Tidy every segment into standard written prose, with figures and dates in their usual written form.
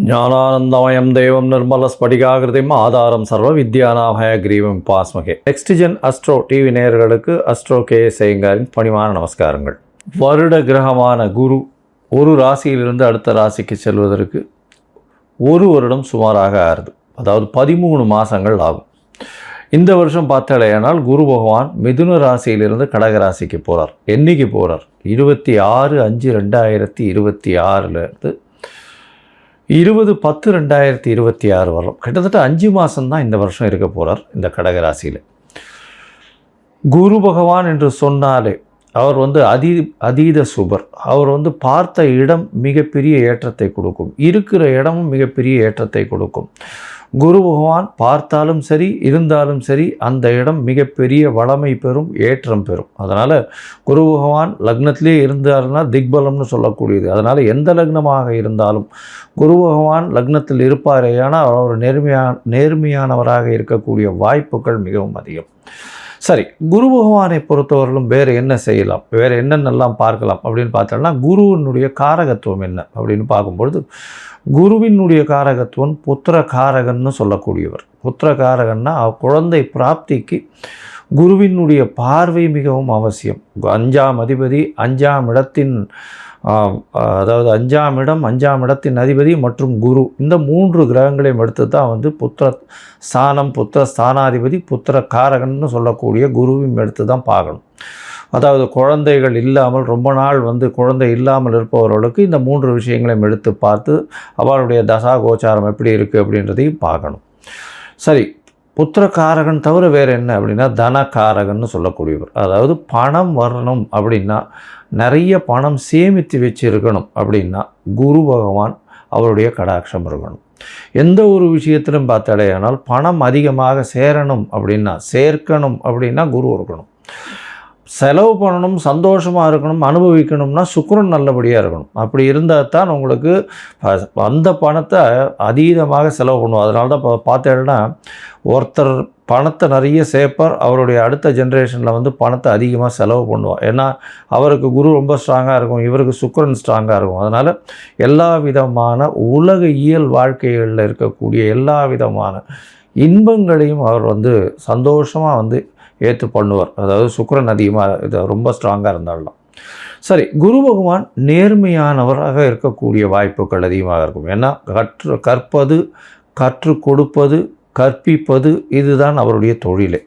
ஞானானந்தமயம் தேவம் நிர்மல ஸ்படிகாகிருதிம் ஆதாரம் சர்வ வித்யானாமய கிரீவம் பாஸ்மகே. நெக்ஸ்டிஜன் அஸ்ட்ரோ டிவி நேயர்களுக்கு அஸ்ட்ரோ கே செய்யங்காரின் பணிவான நமஸ்காரங்கள். வருட கிரகமான குரு ஒரு ராசியிலிருந்து அடுத்த ராசிக்கு செல்வதற்கு ஒரு வருடம் சுமாராக ஆறுது. அதாவது 13 மாதங்கள் ஆகும். இந்த வருஷம் பார்த்தாலேயானால் குரு பகவான் மிதுன ராசியிலிருந்து கடக ராசிக்கு போகிறார். என்னைக்கு போகிறார்? 26/5/2026 20/10/2026 வரும். கிட்டத்தட்ட 5 மாதம்தான் இந்த வருஷம் இருக்க போகிறார் இந்த கடகராசியில். குரு பகவான் என்று சொன்னாலே அவர் அதீத சுபர். அவர் பார்த்த இடம் மிகப்பெரிய ஏற்றத்தை கொடுக்கும், இருக்கிற இடமும் மிகப்பெரிய ஏற்றத்தை கொடுக்கும். குரு பகவான் பார்த்தாலும் சரி இருந்தாலும் சரி அந்த இடம் மிகப்பெரிய வளமை பெறும், ஏற்றம் பெறும். அதனால் குரு பகவான் லக்னத்திலே இருந்தாருன்னா திக்பலம்னு சொல்லக்கூடியது. அதனால் எந்த லக்னமாக இருந்தாலும் குரு பகவான் லக்னத்தில் இருப்பாரேயானால் அவர் நேர்மையானவராக இருக்கக்கூடிய வாய்ப்புகள் மிகவும் அதிகம். சரி, குரு பகவானை பொறுத்தவரையிலும் வேறு என்ன செய்யலாம், வேறு என்னென்னலாம் பார்க்கலாம் அப்படின்னு பார்த்தோம்னா, குருவினுடைய காரகத்துவம் என்ன அப்படின்னு பார்க்கும்பொழுது, குருவினுடைய காரகத்துவம் புத்திர காரகன்னு சொல்லக்கூடியவர். புத்திர காரகன்னா குழந்தை பிராப்திக்கு குருவினுடைய பார்வை மிகவும் அவசியம். 5ஆம் அதிபதி 5ஆம் இடத்தின் அதாவது 5ஆம் இடம் 5ஆம் இடத்தின் அதிபதி மற்றும் குரு, இந்த 3 கிரகங்களையும் எடுத்து தான் புத்திர ஸ்தானம், புத்திர ஸ்தானாதிபதி, புத்திர காரகன்னு சொல்லக்கூடிய குருவையும் எடுத்து தான் பார்க்கணும். அதாவது குழந்தைகள் இல்லாமல் ரொம்ப நாள் குழந்தை இல்லாமல் இருப்பவர்களுக்கு இந்த 3 விஷயங்களையும் எடுத்து பார்த்து அவளுடைய தசா கோச்சாரம் எப்படி இருக்குது அப்படின்றதையும் பார்க்கணும். சரி, புத்திரக்காரகன் தவிர வேறு என்ன அப்படின்னா தனக்காரகன்னு சொல்லக்கூடியவர். அதாவது பணம் வரணும் அப்படின்னா, நிறைய பணம் சேமித்து வச்சுருக்கணும் அப்படின்னா குரு பகவான் அவருடைய கடாட்சம் இருக்கணும். எந்த ஒரு விஷயத்திலும் பார்த்தாலேயானால் பணம் அதிகமாக சேர்க்கணும் அப்படின்னா குரு இருக்கணும். செலவு பண்ணணும், சந்தோஷமாக இருக்கணும், அனுபவிக்கணும்னா சுக்கிரன் நல்லபடியாக இருக்கணும். அப்படி இருந்தால் தான் உங்களுக்கு அந்த பணத்தை அதீதமாக செலவு பண்ணுவோம். அதனால தான் பார்த்தேன்னா ஒருத்தர் பணத்தை நிறைய சேர்ப்பார், அவருடைய அடுத்த ஜென்ரேஷனில் பணத்தை அதிகமாக செலவு பண்ணுவார். ஏன்னா அவருக்கு குரு ரொம்ப ஸ்ட்ராங்காக இருக்கும், இவருக்கு சுக்கிரன் ஸ்ட்ராங்காக இருக்கும். அதனால் எல்லா விதமான உலக இயல் வாழ்க்கைகளில் இருக்கக்கூடிய எல்லா விதமான இன்பங்களையும் அவர் சந்தோஷமாக ஏற்று பண்ணுவார். அதாவது சுக்கிரன் அதிகமாக ரொம்ப ஸ்ட்ராங்காக இருந்தாலும். சரி, குரு பகவான் நேர்மையானவராக இருக்கக்கூடிய வாய்ப்புகள் அதிகமாக இருக்கும். ஏன்னா கற்பது, கற்றுக் கொடுப்பது, கற்பிப்பது இதுதான் அவருடைய தொழிலே.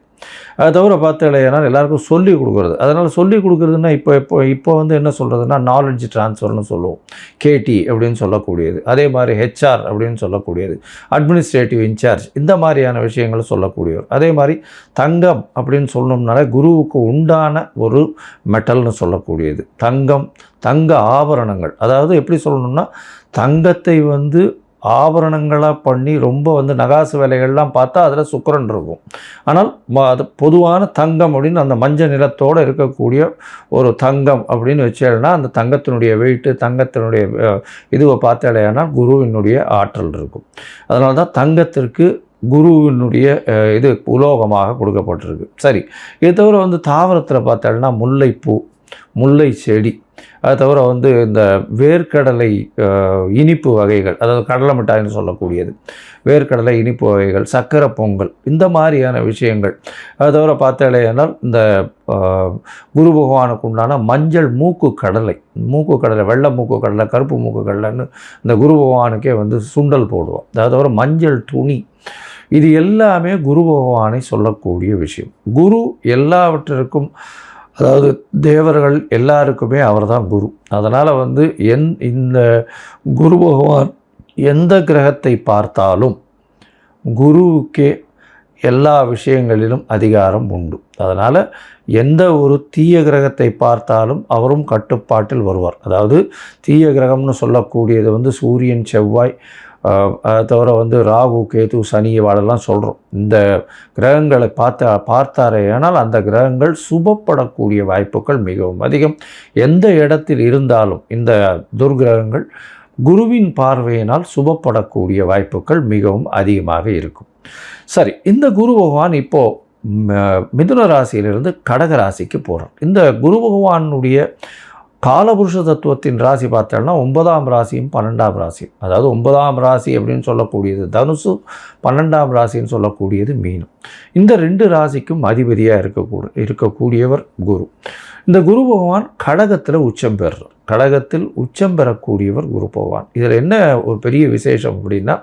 அதை தவிர பார்த்தாலேனால் எல்லாருக்கும் சொல்லிக் கொடுக்குறது. அதனால் சொல்லிக் கொடுக்குறதுன்னா இப்போ என்ன சொல்கிறதுனா நாலெட்ஜ் ட்ரான்ஸ்ஃபர்னு சொல்லுவோம், கேடி அப்படின்னு சொல்லக்கூடியது. அதே மாதிரி ஹெச்ஆர் அப்படின்னு சொல்லக்கூடியது, அட்மினிஸ்ட்ரேட்டிவ் இன்சார்ஜ், இந்த மாதிரியான விஷயங்களை சொல்லக்கூடியவர். அதே மாதிரி தங்கம் அப்படின்னு சொல்லணும்னால குருவுக்கு உண்டான ஒரு மெட்டல்னு சொல்லக்கூடியது தங்க ஆபரணங்கள். அதாவது எப்படி சொல்லணும்னா, தங்கத்தை ஆபரணங்களாக பண்ணி ரொம்ப நகாசு வேலைகள்லாம் பார்த்தா அதில் சுக்கிரன் இருக்கும். ஆனால் அது பொதுவான தங்கம் அப்படின்னு அந்த மஞ்சள் நிறத்தோடு இருக்கக்கூடிய ஒரு தங்கம் அப்படின்னு வச்சேன்னா அந்த தங்கத்தினுடைய வெயிட்டு, தங்கத்தினுடைய இதுவை பார்த்தாலேனா குருவினுடைய ஆற்றல் இருக்கும். அதனால தான் தங்கத்திற்கு குருவினுடைய இது உலோகமாக கொடுக்கப்பட்டிருக்கு. சரி, இது தவிர தாவரத்தில் பார்த்தாலும்னா முல்லைப்பூ, முல்லை செடி, அது தவிர இந்த வேர்க்கடலை இனிப்பு வகைகள், அதாவது கடலை மிட்டாய்னு சொல்லக்கூடியது, வேர்க்கடலை இனிப்பு வகைகள், சக்கரை பொங்கல், இந்த மாதிரியான விஷயங்கள். அது தவிர பார்த்தாலேனால் இந்த குரு பகவானுக்கு உண்டான மஞ்சள் மூக்கு கடலை, வெள்ளை மூக்கு கடலை, கருப்பு மூக்கு கடலைன்னு இந்த குரு பகவானுக்கே சுண்டல் போடுவோம். அது தவிர மஞ்சள் துணி, இது எல்லாமே குரு பகவானை சொல்லக்கூடிய விஷயம். குரு எல்லாவற்றிற்கும், அதாவது தேவர்கள் எல்லாருக்குமே அவர் தான் குரு. அதனால் இந்த குரு பகவான் எந்த கிரகத்தை பார்த்தாலும் குருவுக்கே எல்லா விஷயங்களிலும் அதிகாரம் உண்டு. அதனால் எந்த ஒரு தீய கிரகத்தை பார்த்தாலும் அவரும் கட்டுப்பாட்டில் வருவார். அதாவது தீய கிரகம்னு சொல்லக்கூடியது சூரியன், செவ்வாய், அதை தவிர ராகு, கேது, சனி வாழெல்லாம் சொல்கிறோம். இந்த கிரகங்களை பார்த்தாரேயானால் அந்த கிரகங்கள் சுபப்படக்கூடிய வாய்ப்புகள் மிகவும் அதிகம். எந்த இடத்தில் இருந்தாலும் இந்த துர்கிரகங்கள் குருவின் பார்வையினால் சுபப்படக்கூடிய வாய்ப்புகள் மிகவும் அதிகமாக இருக்கும். சரி, இந்த குரு பகவான் இப்போது மிதுன ராசியிலிருந்து கடக ராசிக்கு போகிறார். இந்த குரு பகவானுடைய காலபுருஷ தத்துவத்தின் ராசி பார்த்தோம்னா 9ஆம் ராசியும் 12ஆம் ராசியும், அதாவது 9ஆம் ராசி அப்படின்னு சொல்லக்கூடியது தனுசு, 12ஆம் ராசின்னு சொல்லக்கூடியது மீனம். இந்த 2 ராசிக்கும் அதிபதியாக இருக்கக்கூடியவர் குரு. இந்த குரு பகவான் கடகத்தில் உச்சம் பெறுறார். கடகத்தில் உச்சம் பெறக்கூடியவர் குரு பகவான். இதில் என்ன ஒரு பெரிய விசேஷம் அப்படின்னா,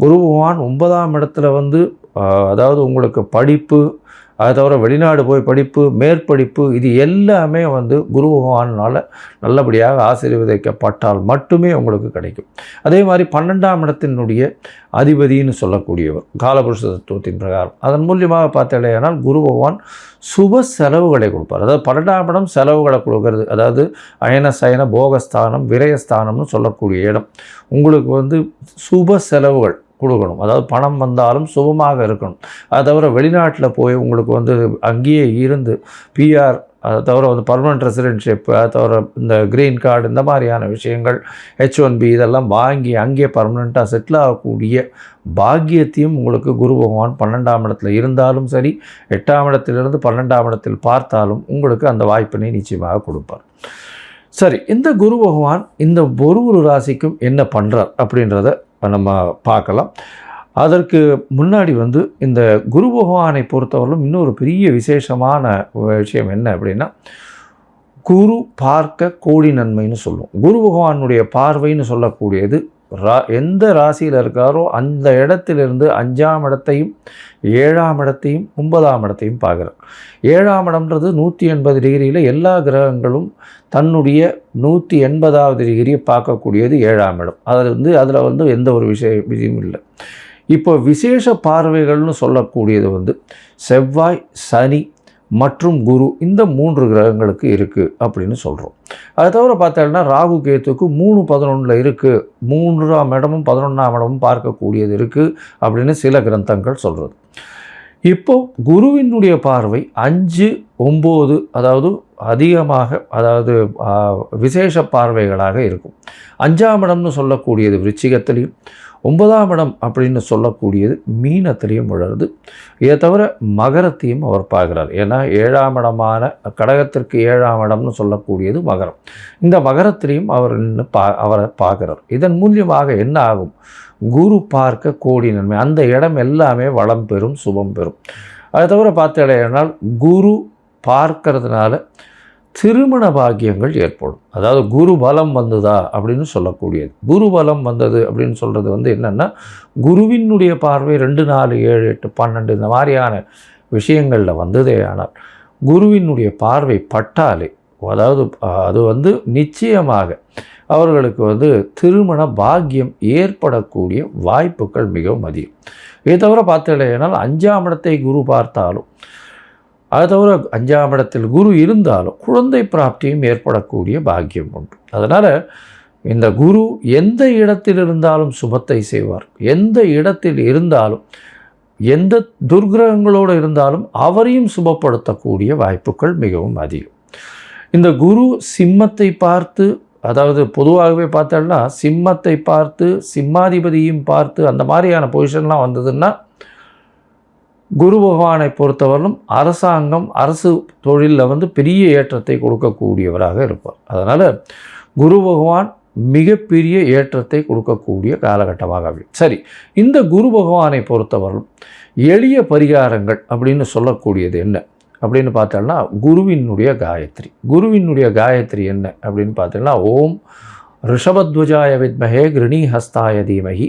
குரு பகவான் 9ஆம் இடத்துல வந்து அதாவது உங்களுக்கு படிப்பு, அதை தவிர வெளிநாடு போய் படிப்பு, மேற்படிப்பு, இது எல்லாமே வந்து குரு பகவானால் நல்லபடியாக ஆசீர்வதிக்கப்பட்டால் மட்டுமே உங்களுக்கு கிடைக்கும். அதே மாதிரி 12ஆம் இடத்தினுடைய அதிபதினு சொல்லக்கூடியவர் காலபுருஷ தத்துவத்தின் பிரகாரம். அதன் மூலியமாக பார்த்தாலேயானால் குரு பகவான் சுப செலவுகளை கொடுப்பார். அதாவது 12ஆம் இடம் செலவுகளை கொடுக்கறது, அதாவது அயன சயன போகஸ்தானம் விரயஸ்தானம்னு சொல்லக்கூடிய இடம். உங்களுக்கு வந்து சுப செலவுகள் கொடுக்கணும், அதாவது பணம் வந்தாலும் சுபமாக இருக்கணும். அதை தவிர வெளிநாட்டில் போய் உங்களுக்கு வந்து அங்கேயே இருந்து பிஆர், அதை தவிர வந்து பர்மனெண்ட் ரெசிடென்ஷிப், அதை தவிர இந்த க்ரீன் கார்டு, இந்த மாதிரியான விஷயங்கள், H1B இதெல்லாம் வாங்கி அங்கேயே பர்மனெண்ட்டாக செட்டில் ஆகக்கூடிய பாக்கியத்தையும் உங்களுக்கு குரு பகவான் 12ஆம் இடத்துல இருந்தாலும் சரி, 8ஆம் இடத்திலிருந்து 12ஆம் இடத்தில் பார்த்தாலும் உங்களுக்கு அந்த வாய்ப்பினை நிச்சயமாக கொடுப்பார். சரி, இந்த குரு பகவான் இந்த ஒரு ராசிக்கும் என்ன பண்ணுறார் அப்படின்றத நம்ம பார்க்கலாம். அதற்கு முன்னாடி வந்து இந்த குரு பகவானை பொறுத்தவரையிலும் இன்னொரு பெரிய விசேஷமான விஷயம் என்ன அப்படின்னா, குரு பார்க்க கோடி நன்மைன்னு சொல்லுவோம். குரு பகவானுடைய பார்வைன்னு சொல்லக்கூடியது எந்த ராசியில் இருக்காரோ அந்த இடத்திலிருந்து 5ஆம் இடத்தையும் 7ஆம் இடத்தையும் 9ஆம் இடத்தையும் பார்க்குறார். 7ஆம் இடம்ன்றது 180 டிகிரியில் எல்லா கிரகங்களும் தன்னுடைய 180வது டிகிரியை பார்க்கக்கூடியது 7ஆம் இடம். அதில் வந்து எந்த ஒரு விஷயம் இல்லை. இப்போ விசேஷ பார்வைகள்னு சொல்லக்கூடியது வந்து செவ்வாய், சனி மற்றும் குரு, இந்த 3 கிரகங்களுக்கு இருக்குது அப்படின்னு சொல்கிறோம். அதை தவிர பார்த்தோம்னா ராகு கேத்துக்கு 3-11 இருக்குது, 3ஆம் இடமும் 11ஆம் இடமும் பார்க்கக்கூடியது இருக்குது அப்படின்னு சில கிரந்தங்கள் சொல்கிறது. இப்போது குருவினுடைய பார்வை 5-9, அதாவது அதிகமாக, அதாவது விசேஷ பார்வைகளாக இருக்கும். 5ஆம் இடம்னு சொல்லக்கூடியது விருச்சிகத்திலையும், 9ஆம் இடம் அப்படின்னு சொல்லக்கூடியது மீனத்திலையும் விழுறது. இதை தவிர மகரத்தையும் அவர் பார்க்குறார். ஏன்னா 7ஆம் இடமான கடகத்திற்கு 7ஆம் இடம்னு சொல்லக்கூடியது மகரம். இந்த மகரத்திலையும் அவர் அவரை பார்க்குறார். இதன் மூலியமாக என்ன ஆகும்? குரு பார்க்க கோடி நன்மை, அந்த இடம் எல்லாமே வளம் பெறும், சுபம் பெறும். அதை தவிர பார்த்தேனால் குரு பார்க்கறதுனால திருமண பாக்கியங்கள் ஏற்படும். அதாவது குரு பலம் வந்ததா அப்படின்னு சொல்லக்கூடியது. குரு பலம் வந்தது அப்படின்னு சொல்கிறது வந்து என்னென்னா, குருவினுடைய பார்வை 2, 4, 7, 8, 12 இந்த மாதிரியான விஷயங்களில் வந்ததே. ஆனால் குருவினுடைய பார்வை பட்டாலே, அதாவது அது வந்து நிச்சயமாக அவர்களுக்கு வந்து திருமண பாக்கியம் ஏற்படக்கூடிய வாய்ப்புகள் மிகவும் அதிகம். இதை தவிர பார்த்தேனால் 5ஆம் இடத்தை குரு பார்த்தாலும், அதை தவிர 5ஆம் இடத்தில் குரு இருந்தாலும் குழந்தை பிராப்தியும் ஏற்படக்கூடிய பாக்கியம் உண்டு. அதனால் இந்த குரு எந்த இடத்தில் இருந்தாலும் சுபத்தை செய்வார். எந்த இடத்தில் இருந்தாலும், எந்த துர்கிரகங்களோடு இருந்தாலும் அவரையும் சுபப்படுத்தக்கூடிய வாய்ப்புகள் மிகவும் அதிகம். இந்த குரு சிம்மத்தை பார்த்து, அதாவது பொதுவாகவே பார்த்தோம்னா சிம்மத்தை பார்த்து, சிம்மாதிபதியும் பார்த்து, அந்த மாதிரியான பொசிஷன்லாம் வந்ததுன்னா குரு பகவானை பொறுத்தவரையிலும் அரசாங்கம், அரசு தொழிலில் வந்து பெரிய ஏற்றத்தை கொடுக்கக்கூடியவராக இருப்பார். அதனால் குரு பகவான் மிகப்பெரிய ஏற்றத்தை கொடுக்கக்கூடிய காலகட்டமாக அமையும். சரி, இந்த குரு பகவானை பொறுத்தவரையிலும் எளிய பரிகாரங்கள் அப்படின்னு சொல்லக்கூடியது என்ன அப்படின்னு பார்த்தோம்னா, குருவினுடைய காயத்ரி. குருவினுடைய காயத்ரி என்ன அப்படின்னு பார்த்தோம்னா, ஓம் ரிஷபத்வஜாய வித்மஹே கிருணி ஹஸ்தாய தீமஹி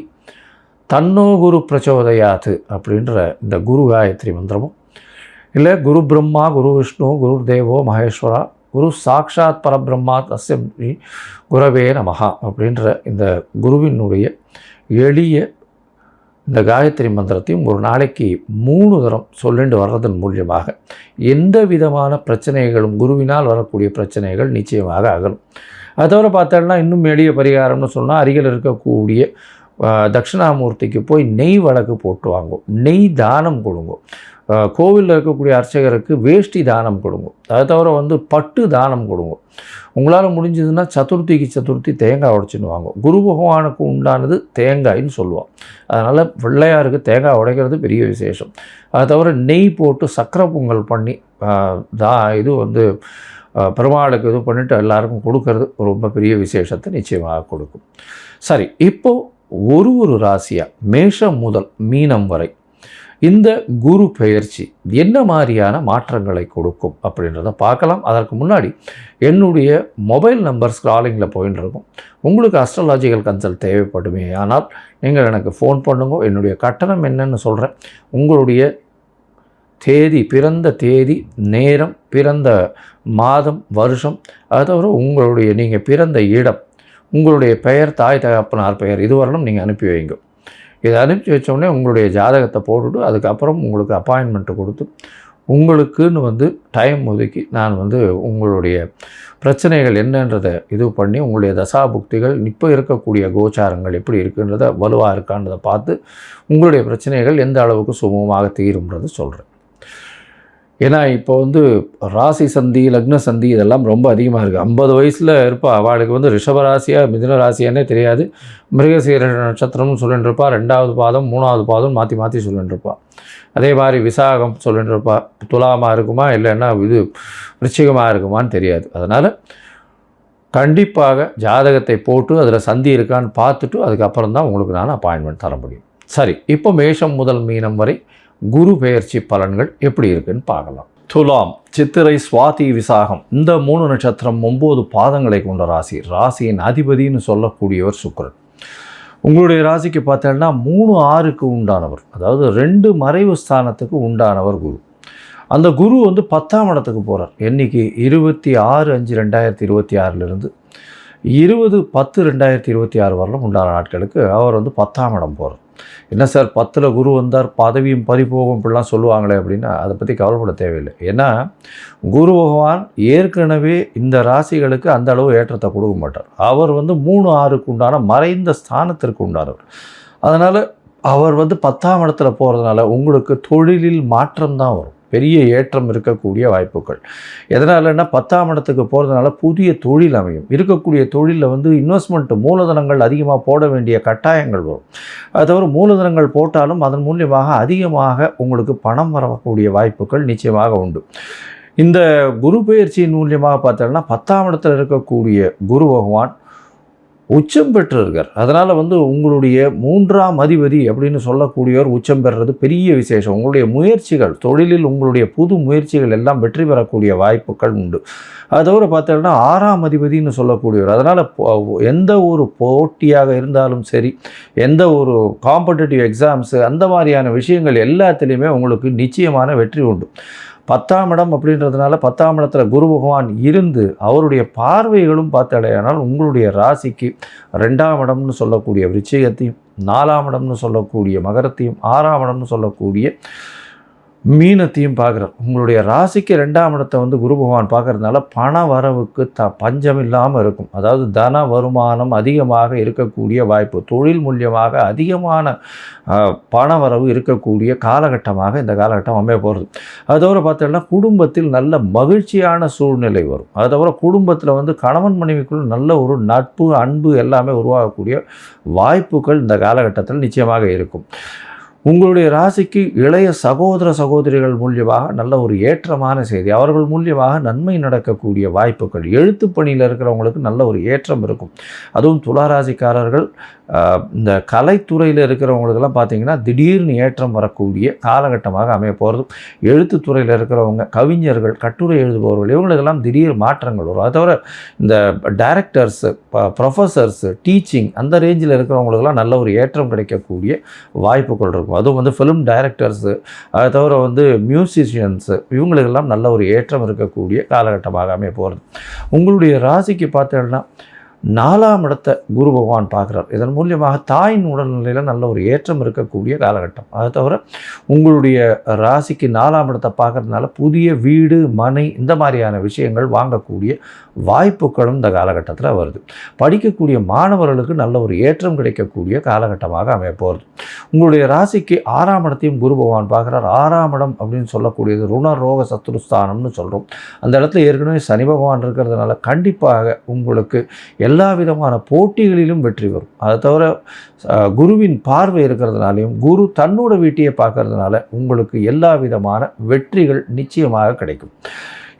தன்னோ குரு பிரச்சோதயாத்து அப்படின்ற இந்த குரு காயத்ரி மந்திரமும், இல்லை குரு பிரம்மா குரு விஷ்ணு குரு தேவோ மகேஸ்வரா குரு சாக்ஷாத் பரபிரம்மா தஸ்ய குரவே நமஹா அப்படின்ற இந்த குருவினுடைய எளிய இந்த காயத்ரி மந்திரத்தையும் ஒரு நாளைக்கு 3 தரம் சொல்லிட்டு வர்றதன் மூலியமாக எந்த விதமான பிரச்சனைகளும், குருவினால் வரக்கூடிய பிரச்சனைகள் நிச்சயமாக அகலும். அதை தவிர பார்த்தோம்னா இன்னும் எளிய பரிகாரம்னு சொன்னால், அருகில் இருக்கக்கூடிய தட்சிணாமூர்த்திக்கு போய் நெய் வழக்கு போட்டு வாங்கும், நெய் தானம் கொடுங்க. கோவிலில் இருக்கக்கூடிய அர்ச்சகருக்கு வேஷ்டி தானம் கொடுங்க. அதை தவிர வந்து பட்டு தானம் கொடுங்க. உங்களால் முடிஞ்சதுன்னா சதுர்த்தி தேங்காய் உடைச்சின்னு வாங்க. குரு பகவானுக்கு உண்டானது தேங்காய்ன்னு சொல்லுவோம். அதனால் பிள்ளையாருக்கு தேங்காய் உடைக்கிறது பெரிய விசேஷம். அதை தவிர நெய் போட்டு சக்கரை பொங்கல் பண்ணி இது வந்து பெருமாளுக்கு இது பண்ணிவிட்டு எல்லாருக்கும் கொடுக்கறது ரொம்ப பெரிய விசேஷத்தை நிச்சயமாக கொடுக்கும். சரி, இப்போது ஒரு ராசியாக மேஷம் முதல் மீனம் வரை இந்த குரு பெயர்ச்சி என்ன மாதிரியான மாற்றங்களை கொடுக்கும் அப்படின்றத பார்க்கலாம். அதற்கு முன்னாடி என்னுடைய மொபைல் நம்பர் ஸ்க்ராலிங்கில் போயின்னு இருக்கும். உங்களுக்கு அஸ்ட்ராலாஜிக்கல் கன்சல்ட் தேவைப்படுமே ஆனால் நீங்கள் எனக்கு ஃபோன் பண்ணுங்க. என்னுடைய கட்டணம் என்னன்னு சொல்கிறேன். உங்களுடைய தேதி, பிறந்த தேதி, நேரம், பிறந்த மாதம், வருஷம், அதாவது உங்களுடைய நீங்கள் பிறந்த இடம், உங்களுடைய பெயர், தாய் தகப்பனார் பெயர், இதுவரையிலும் நீங்கள் அனுப்பி வைங்க. இதை அனுப்பி வச்சோடனே உங்களுடைய ஜாதகத்தை போட்டுவிட்டு அதுக்கப்புறம் உங்களுக்கு அப்பாயின்மெண்ட்டு கொடுத்து உங்களுக்குன்னு டைம் ஒதுக்கி நான் உங்களுடைய பிரச்சனைகள் என்னன்றதை இது பண்ணி உங்களுடைய தசாபுக்திகள் இப்போ இருக்கக்கூடிய கோச்சாரங்கள் எப்படி இருக்குன்றதை வலுவாக இருக்கான்றதை பார்த்து உங்களுடைய பிரச்சனைகள் எந்த அளவுக்கு சுமூகமாக தீரும்ன்றது சொல்கிறேன். ஏன்னா இப்போ ராசி சந்தி, லக்ன சந்தி இதெல்லாம் ரொம்ப அதிகமாக இருக்குது. 50 வயசில் இருப்பா, அவளுக்கு ரிஷபராசியாக மிதுன ராசியானே தெரியாது. மிருகசீர நட்சத்திரம்னு சொல்லிட்டு இருப்பா, 2வது பாதம் 3வது பாதம் மாற்றி மாற்றி சொல்லிட்டு இருப்பா. அதே மாதிரி விசாகம் சொல்லிட்டு இருப்பா. துலாமாக இருக்குமா இல்லைன்னா விருச்சிகமாக இருக்குமான்னு தெரியாது. அதனால் கண்டிப்பாக ஜாதகத்தை போட்டு அதில் சந்தி இருக்கான்னு பார்த்துட்டு அதுக்கப்புறம் தான் உங்களுக்கு நான் அப்பாயின்மெண்ட் தர முடியும். சரி, இப்போ மேஷம் முதல் மீனம் வரை குரு பெயர்ச்சி பலன்கள் எப்படி இருக்குன்னு பார்க்கலாம். துலாம், சித்திரை, சுவாதி, விசாகம் இந்த 3 நட்சத்திரம் 9 பாதங்களை கொண்ட ராசி. ராசியின் அதிபதினு சொல்லக்கூடியவர் சுக்கிரன். உங்களுடைய ராசிக்கு பார்த்தீங்கன்னா 3, 6க்கு உண்டானவர், அதாவது 2 மறைவு ஸ்தானத்துக்கு உண்டானவர் குரு. அந்த குரு 10ஆம் இடத்துக்கு போகிறார். என்னைக்கு 26/5/2026 20/10/2026 வரலும் உண்டான நாட்களுக்கு அவர் 10ஆம் இடம் போகிறார். என்ன சார் 10ல் குரு வந்தார் பதவியும் பறிபோகும் இப்படிலாம் சொல்லுவாங்களே அப்படின்னா அதை பற்றி கவலைப்பட தேவையில்லை. ஏன்னா குரு பகவான் ஏற்கனவே இந்த ராசிகளுக்கு அந்த அளவு ஏற்றத்தை கொடுக்க மாட்டார். அவர் 3, 6க்கு உண்டான மறைந்த ஸ்தானத்திற்கு உண்டானவர். அதனால் அவர் 10ஆம் இடத்துல போகிறதுனால உங்களுக்கு தொழிலில் மாற்றம்தான் வரும். பெரிய ஏற்றம் இருக்கக்கூடிய வாய்ப்புகள். எதனாலன்னா 10ஆம் இடத்துக்கு போகிறதுனால புதிய தொழில் அமையும். இருக்கக்கூடிய தொழிலில் இன்வெஸ்ட்மெண்ட் மூலதனங்கள் அதிகமாக போட வேண்டிய கட்டாயங்கள் வரும். அது தவிர மூலதனங்கள் போட்டாலும் அதன் மூலியமாக அதிகமாக உங்களுக்கு பணம் வரக்கூடிய வாய்ப்புகள் நிச்சயமாக உண்டு. இந்த குரு பெயர்ச்சியின் மூலியமாக பார்த்தோம்னா 10ஆம் இடத்தில் இருக்கக்கூடிய குரு பகவான் உச்சம் பெற்றிருக்கார். அதனால் உங்களுடைய 3ஆம் அதிபதி அப்படின்னு சொல்லக்கூடியவர் உச்சம் பெறுறது பெரிய விசேஷம். உங்களுடைய முயற்சிகள், தொழிலில் உங்களுடைய புது முயற்சிகள் எல்லாம் வெற்றி பெறக்கூடிய வாய்ப்புகள் உண்டு. அது தவிர பார்த்தோம்னா 6ஆம் அதிபதினு சொல்லக்கூடியவர். அதனால் எந்த ஒரு போட்டியாக இருந்தாலும் சரி, எந்த ஒரு காம்படிட்டிவ் எக்ஸாம்ஸு அந்த மாதிரியான விஷயங்கள் எல்லாத்துலேயுமே உங்களுக்கு நிச்சயமான வெற்றி உண்டு. 10ஆம் இடம் அப்படின்றதுனால 10ஆம் இடத்துல குரு பகவான் இருந்து அவருடைய பார்வைகளும் பார்த்தாலேயானால் உங்களுடைய ராசிக்கு 2ஆம் இடம்னு சொல்லக்கூடிய விருச்சிகத்தையும், 4ஆம் இடம்னு சொல்லக்கூடிய மகரத்தையும், 6ஆம் இடம்னு சொல்லக்கூடிய மீனத்தையும் பார்க்குறார். உங்களுடைய ராசிக்கு 2ஆம் இடத்தை குரு பகவான் பார்க்கறதுனால பண வரவுக்கு பஞ்சம் இல்லாமல் இருக்கும். அதாவது தன வருமானம் அதிகமாக இருக்கக்கூடிய வாய்ப்பு, தொழில் மூலியமாக அதிகமான பண வரவு இருக்கக்கூடிய காலகட்டமாக இந்த காலகட்டம் அமைய போகிறது. அது தவிர பார்த்தோம்னா குடும்பத்தில் நல்ல மகிழ்ச்சியான சூழ்நிலை வரும். அது தவிர குடும்பத்தில் கணவன் மனைவிக்குள் நல்ல ஒரு நட்பு, அன்பு எல்லாமே உருவாகக்கூடிய வாய்ப்புகள் இந்த காலகட்டத்தில் நிச்சயமாக இருக்கும். உங்களுடைய ராசிக்கு இளைய சகோதர சகோதரிகள் மூலியமாக நல்ல ஒரு ஏற்றமான செய்தி, அவர்கள் மூலியமாக நன்மை நடக்கக்கூடிய வாய்ப்புகள், எழுத்து பணியில் இருக்கிறவங்களுக்கு நல்ல ஒரு ஏற்றம் இருக்கும். அதுவும் துளாராசிக்காரர்கள் இந்த கலைத்துறையில் இருக்கிறவங்களுக்கெல்லாம் பார்த்திங்கன்னா திடீர்னு ஏற்றம் வரக்கூடிய காலகட்டமாக அமைய போகிறது. எழுத்துத்துறையில் இருக்கிறவங்க, கவிஞர்கள், கட்டுரை எழுதுபவர்கள், இவங்களுக்கெல்லாம் திடீர் மாற்றங்கள் வரும். அது தவிர இந்த டைரக்டர்ஸு, ப்ரொஃபஸர்ஸு, டீச்சிங் அந்த ரேஞ்சில் இருக்கிறவங்களுக்கெல்லாம் நல்ல ஒரு ஏற்றம் கிடைக்கக்கூடிய வாய்ப்புகள் இருக்கும். அதுவும் ஃபிலிம் டைரக்டர்ஸு, அது தவிர மியூசிஷியன்ஸு, இவங்களுக்கெல்லாம் நல்ல ஒரு ஏற்றம் இருக்கக்கூடிய காலகட்டமாக அமைய போகிறது. உங்களுடைய ராசிக்கு பார்த்தீங்கன்னா 4ஆம் இடத்தை குரு பகவான் பார்க்குறார். இதன் மூலியமாக தாயின் உடல்நிலையில் நல்ல ஒரு ஏற்றம் இருக்கக்கூடிய காலகட்டம். அது தவிர உங்களுடைய ராசிக்கு 4ஆம் இடத்தை பார்க்கறதுனால புதிய வீடு, மனை இந்த மாதிரியான விஷயங்கள் வாங்கக்கூடிய வாய்ப்புகளும் இந்த காலகட்டத்தில் வருது. படிக்கக்கூடிய மாணவர்களுக்கு நல்ல ஒரு ஏற்றம் கிடைக்கக்கூடிய காலகட்டமாக அமைய போகிறது. உங்களுடைய ராசிக்கு 6ஆம் இடத்தையும் குரு பகவான் பார்க்குறார். 6ஆம் இடம் அப்படின்னு சொல்லக்கூடியது ருண ரோக சத்துருஸ்தானம்னு சொல்கிறோம். அந்த இடத்துல ஏற்கனவே சனி பகவான் இருக்கிறதுனால கண்டிப்பாக உங்களுக்கு எல்லா விதமான போட்டிகளிலும் வெற்றி வரும். அதை தவிர குருவின் பார்வை இருக்கிறதுனாலையும் குரு தன்னோட வீட்டையே பார்க்கறதுனால உங்களுக்கு எல்லா விதமான வெற்றிகள் நிச்சயமாக கிடைக்கும்.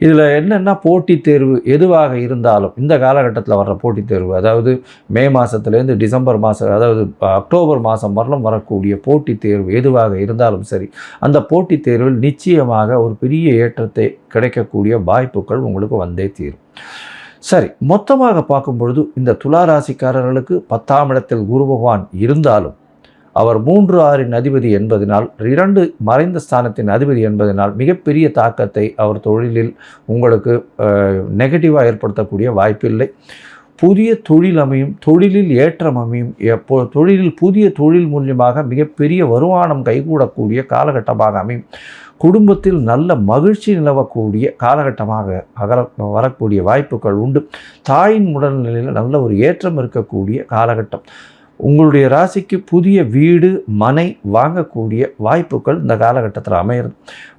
இதில் என்னென்னா போட்டித் தேர்வு எதுவாக இருந்தாலும் இந்த காலகட்டத்தில் வர்ற போட்டித் தேர்வு, அதாவது மே மாதத்துலேருந்து டிசம்பர் மாதம், அதாவது அக்டோபர் மாதம் வரலும் வரக்கூடிய போட்டித் தேர்வு எதுவாக இருந்தாலும் சரி, அந்த போட்டித் தேர்வில் நிச்சயமாக ஒரு பெரிய ஏற்றத்தை கிடைக்கக்கூடிய வாய்ப்புகள் உங்களுக்கு வந்தே தீரும். சரி, மொத்தமாக பார்க்கும் பொழுது இந்த துலா ராசிக்காரர்களுக்கு 10ஆம் இடத்தில் குரு பகவான் இருந்தாலும் அவர் 3-6 அதிபதி என்பதனால், 2 மறைந்த ஸ்தானத்தின் அதிபதி என்பதனால் மிகப்பெரிய தாக்கத்தை அவர் தொழிலில் உங்களுக்கு நெகட்டிவாக ஏற்படுத்தக்கூடிய வாய்ப்பில்லை. புதிய தொழில் அமையும், தொழிலில் ஏற்றம் அமையும். தொழிலில் புதிய தொழில் மூலியமாக மிகப்பெரிய வருமானம் கைகூடக்கூடிய காலகட்டமாக அமையும். குடும்பத்தில் நல்ல மகிழ்ச்சி நிலவக்கூடிய காலகட்டமாக வரக்கூடிய வாய்ப்புகள் உண்டு. தாயின் உடல்நிலையில் நல்ல ஒரு ஏற்றம் இருக்கக்கூடிய காலகட்டம். உங்களுடைய ராசிக்கு புதிய வீடு மனை வாங்கக்கூடிய வாய்ப்புகள் இந்த காலகட்டத்தில் அமைகிறது.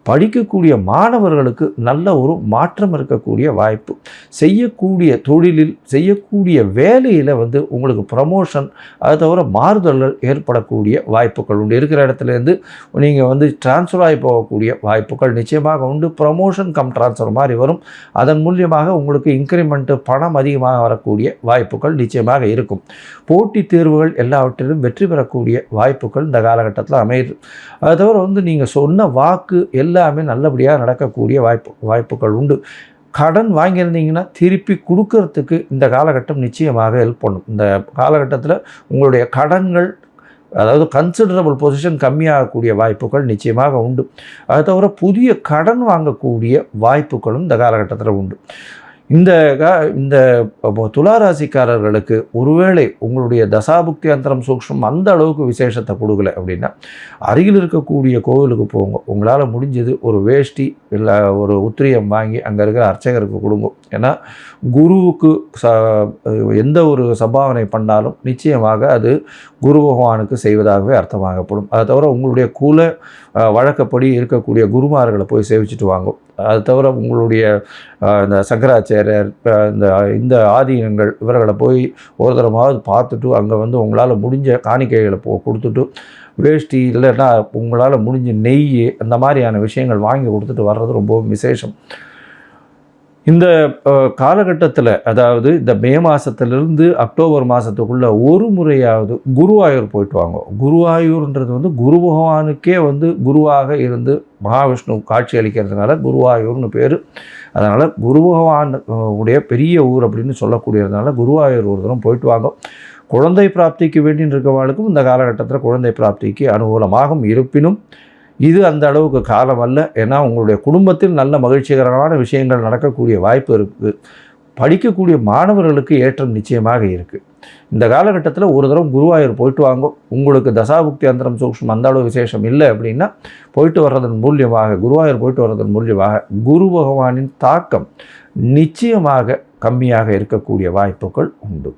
படிக்கக்கூடிய மாணவர்களுக்கு நல்ல ஒரு மாற்றம் இருக்கக்கூடிய வாய்ப்பு. செய்யக்கூடிய தொழிலில் செய்யக்கூடிய வேலையில் உங்களுக்கு ப்ரமோஷன், அது தவிர மாறுதல்கள் ஏற்படக்கூடிய வாய்ப்புகள் உண்டு. இருக்கிற இடத்துலேருந்து நீங்கள் டிரான்ஸ்ஃபர் ஆகி போகக்கூடிய வாய்ப்புகள் நிச்சயமாக உண்டு. ப்ரமோஷன் கம் டிரான்ஸ்ஃபர் மாதிரி வரும். அதன் மூலியமாக உங்களுக்கு இன்க்ரிமெண்ட்டு பணம் அதிகமாக வரக்கூடிய வாய்ப்புகள் நிச்சயமாக இருக்கும். போட்டித் தேர்வுகள் எல்லாவற்றிலும் வெற்றி பெறக்கூடிய வாய்ப்புகள் இந்த காலகட்டத்தில் அமையுது. அது தவிர நீங்கள் சொன்ன வாக்கு எல்லாமே நல்லபடியாக நடக்கக்கூடிய வாய்ப்புகள் உண்டு. கடன் வாங்கியிருந்தீங்கன்னா திருப்பி கொடுக்கறதுக்கு இந்த காலகட்டம் நிச்சயமாக ஹெல்ப் பண்ணும். இந்த காலகட்டத்தில் உங்களுடைய கடன்கள், அதாவது கன்சிடரபிள் பொசிஷன் கம்மியாகக்கூடிய வாய்ப்புகள் நிச்சயமாக உண்டு. அது தவிர புதிய கடன் வாங்கக்கூடிய வாய்ப்புகளும் இந்த காலகட்டத்தில் உண்டு. இந்த துளாராசிக்காரர்களுக்கு ஒருவேளை உங்களுடைய தசாபுக்தி அந்தரம் சூக்ஷ்மம் அந்த அளவுக்கு விசேஷத்தை கொடுக்கல அப்படின்னா, அருகில் இருக்கக்கூடிய கோவிலுக்கு போங்க. உங்களால் முடிஞ்சது ஒரு வேஷ்டி இல்லை ஒரு உத்திரியம் வாங்கி அங்கே இருக்கிற அர்ச்சகருக்கு கொடுங்க. ஏன்னா குருவுக்கு எந்த ஒரு சம்பாவனை பண்ணாலும் நிச்சயமாக அது குரு பகவானுக்கு செய்வதாகவே அர்த்தமாகப்படும். அதை தவிர உங்களுடைய குல வழக்கப்படி இருக்கக்கூடிய குருமார்களை போய் சேவிச்சுட்டு வாங்கும். அது தவிர உங்களுடைய இந்த சங்கராச்சாரியர், இந்த ஆதீனங்கள், இவர்களை போய் ஒரு தரமாவது பார்த்துட்டு அங்கே உங்களால் முடிஞ்ச காணிக்கைகளை கொடுத்துட்டு, வேஷ்டி இல்லைன்னா உங்களால் முடிஞ்ச நெய் அந்த மாதிரியான விஷயங்கள் வாங்கி கொடுத்துட்டு வர்றது ரொம்பவும் விசேஷம். இந்த காலகட்டத்தில், அதாவது இந்த மே மாதத்துலேருந்து அக்டோபர் மாதத்துக்குள்ளே ஒரு முறையாவது குருவாயூர் போயிட்டு வாங்க. குருவாயூர்ன்றது குரு பகவானுக்கே குருவாக இருந்து மகாவிஷ்ணு காட்சி அளிக்கிறதுனால குருவாயூர்னு பேர். அதனால் குரு பகவான் உடைய பெரிய ஊர் அப்படின்னு சொல்லக்கூடியதுனால குருவாயூர் ஒரு தரம் போயிட்டு வாங்க. குழந்தை பிராப்திக்கு வேண்டின்னு இருக்கவங்களுக்கும் இந்த காலகட்டத்தில் குழந்தை பிராப்திக்கு அனுகூலமாகும். இருப்பினும் இது அந்த அளவுக்கு காலம் அல்ல. ஏன்னா உங்களுடைய குடும்பத்தில் நல்ல மகிழ்ச்சிகரமான விஷயங்கள் நடக்கக்கூடிய வாய்ப்பு இருக்குது. படிக்கக்கூடிய மாணவர்களுக்கு ஏற்றம் நிச்சயமாக இருக்குது. இந்த காலகட்டத்தில் ஒரு தடவை குருவாயூர் போயிட்டு வாங்க. உங்களுக்கு தசாபுக்தி அந்தரம் சூக்ஷ்மம் அந்த அளவு விசேஷம் இல்லை அப்படின்னா போயிட்டு வர்றதன் மூலியமாக, குருவாயூர் போயிட்டு வர்றதன் மூலியமாக குரு பகவானின் தாக்கம் நிச்சயமாக கம்மியாக இருக்கக்கூடிய வாய்ப்புகள் உண்டு.